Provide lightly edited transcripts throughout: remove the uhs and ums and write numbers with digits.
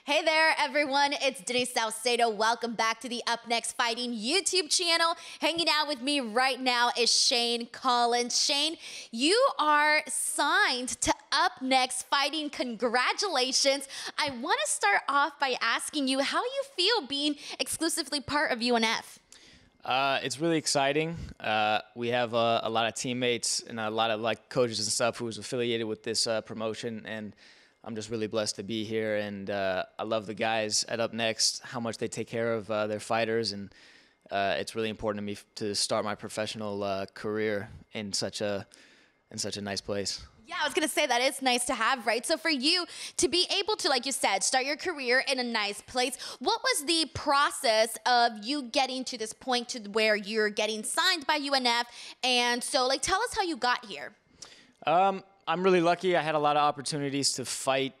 Hey there, everyone. It's Denise Salcedo. Welcome back to the UpNext Fighting YouTube channel. Hanging out with me right now is Shane Collins. Shane, you are signed to UpNext Fighting. Congratulations. I want to start off by asking you how you feel being exclusively part of UNF. It's really exciting. We have a lot of teammates and a lot of coaches and stuff who's affiliated with this promotion, and I'm just really blessed to be here. And I love the guys at UpNext, how much they take care of their fighters, and it's really important to me to start my professional career in such a nice place. Yeah, I was going to say that it's nice to have, right? So for you to be able to, like you said, start your career in a nice place, what was the process of you getting to this point to where you're getting signed by UNF? And so, tell us how you got here. I'm really lucky. I had a lot of opportunities to fight,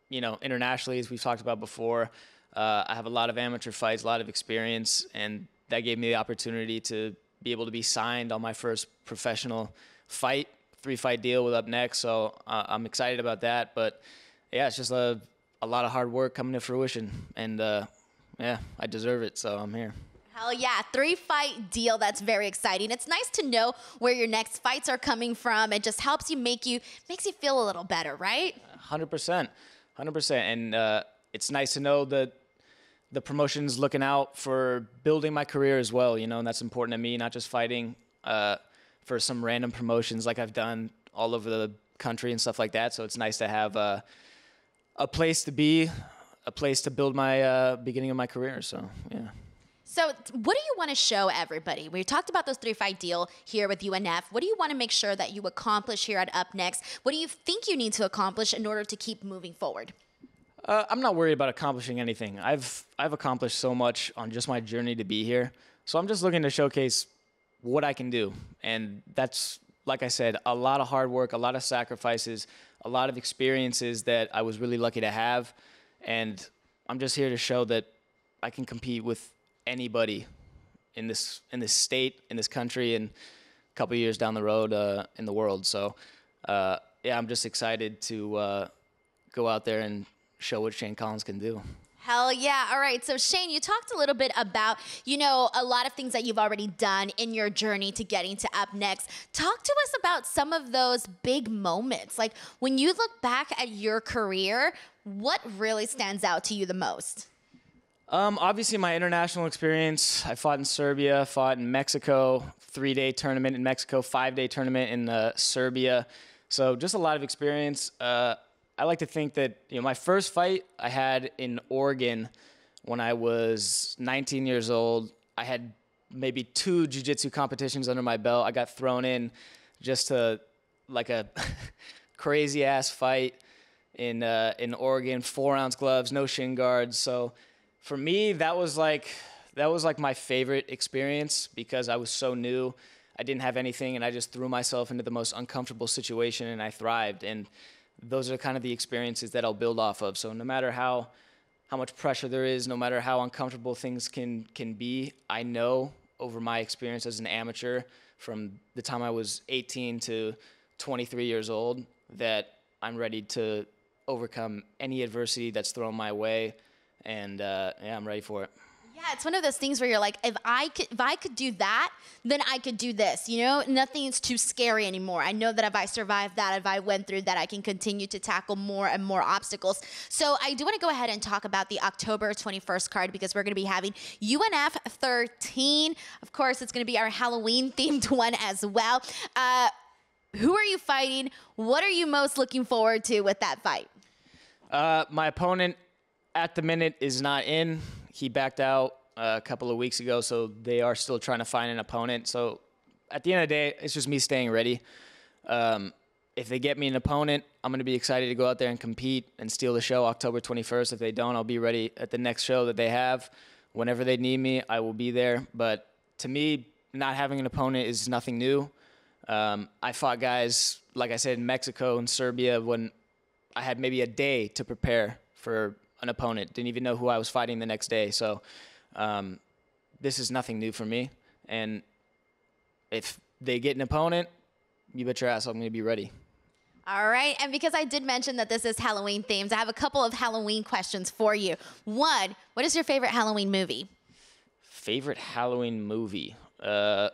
internationally, as we've talked about before. I have a lot of amateur fights, a lot of experience, and that gave me the opportunity to be able to be signed on my first professional fight, 3-fight deal with UpNext. So I'm excited about that. But yeah, it's just a lot of hard work coming to fruition, and yeah, I deserve it. So I'm here. Hell yeah, 3-fight deal. That's very exciting. It's nice to know where your next fights are coming from. It just helps you makes you feel a little better, right? 100%. And it's nice to know that the promotion's looking out for building my career as well, and that's important to me, not just fighting for some random promotions like I've done all over the country and stuff like that. So it's nice to have a place to be, a place to build my beginning of my career. So, yeah. So what do you want to show everybody? We talked about those 3-fight deal here with UNF. What do you want to make sure that you accomplish here at UpNext? What do you think you need to accomplish in order to keep moving forward? I'm not worried about accomplishing anything. I've accomplished so much on just my journey to be here. So I'm just looking to showcase what I can do. And that's, like I said, a lot of hard work, a lot of sacrifices, a lot of experiences that I was really lucky to have. And I'm just here to show that I can compete with anybody in this state, in this country, and a couple of years down the road in the world. So yeah, I'm just excited to go out there and show what Shane Collins can do. Hell yeah. All right. So Shane, you talked a little bit about, a lot of things that you've already done in your journey to getting to UpNext. Talk to us about some of those big moments. Like when you look back at your career, what really stands out to you the most? Obviously my international experience. I fought in Serbia, fought in Mexico, 3-day tournament in Mexico, 5-day tournament in Serbia. So just a lot of experience. I like to think that, my first fight I had in Oregon when I was 19 years old. I had maybe 2 jiu-jitsu competitions under my belt. I got thrown in just to a crazy ass fight in Oregon, 4-ounce gloves, no shin guards. So for me, that was like my favorite experience because I was so new. I didn't have anything, and I just threw myself into the most uncomfortable situation, and I thrived. And those are kind of the experiences that I'll build off of. So no matter how much pressure there is, no matter how uncomfortable things can be, I know over my experience as an amateur from the time I was 18 to 23 years old that I'm ready to overcome any adversity that's thrown my way. And yeah, I'm ready for it. Yeah, it's one of those things where you're like, if I could do that, then I could do this. Nothing's too scary anymore. I know that if I survived that, if I went through that, I can continue to tackle more and more obstacles. So I do want to go ahead and talk about the October 21st card because we're going to be having UNF 13. Of course, it's going to be our Halloween themed one as well. Who are you fighting? What are you most looking forward to with that fight? My opponent at the minute is not in. He backed out a couple of weeks ago, so they are still trying to find an opponent. So at the end of the day, it's just me staying ready. If they get me an opponent, I'm going to be excited to go out there and compete and steal the show October 21st. If they don't, I'll be ready at the next show that they have. Whenever they need me, I will be there. But to me, not having an opponent is nothing new. I fought guys, like I said, in Mexico and Serbia when I had maybe a day to prepare for an opponent. Didn't even know who I was fighting the next day. So this is nothing new for me. And if they get an opponent, you bet your ass I'm going to be ready. All right, and because I did mention that this is Halloween themed, I have a couple of Halloween questions for you. One, what is your favorite Halloween movie? Favorite Halloween movie? Probably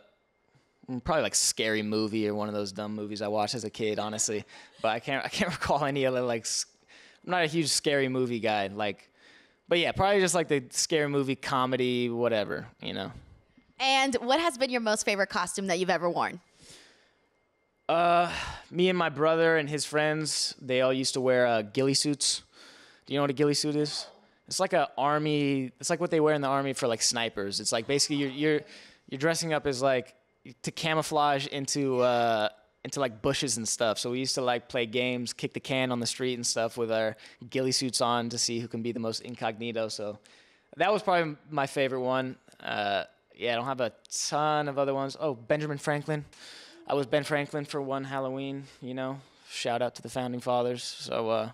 like Scary Movie or one of those dumb movies I watched as a kid, honestly. But I can't recall any other like. I'm not a huge scary movie guy. Like, but yeah, probably just like the scary movie, comedy, whatever, you know. And what has been your most favorite costume that you've ever worn? Me and my brother and his friends, they all used to wear ghillie suits. Do you know what a ghillie suit is? It's like a army. It's like what they wear in the army for like snipers. It's like basically you're dressing up as like to camouflage into like bushes and stuff. So we used to like play games, kick the can on the street and stuff with our ghillie suits on to see who can be the most incognito. So that was probably my favorite one. Yeah, I don't have a ton of other ones. Oh, Benjamin Franklin. I was Ben Franklin for one Halloween, you know. Shout out to the founding fathers. So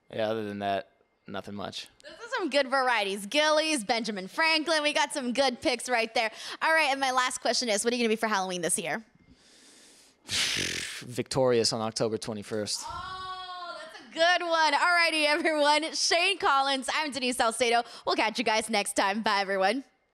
yeah, other than that, nothing much. Those are some good varieties. Gillies, Benjamin Franklin. We got some good picks right there. All right, and my last question is, what are you going to be for Halloween this year? Victorious on October 21st. Oh, that's a good one. All righty, everyone. Shane Collins. I'm Denise Salcedo. We'll catch you guys next time. Bye, everyone.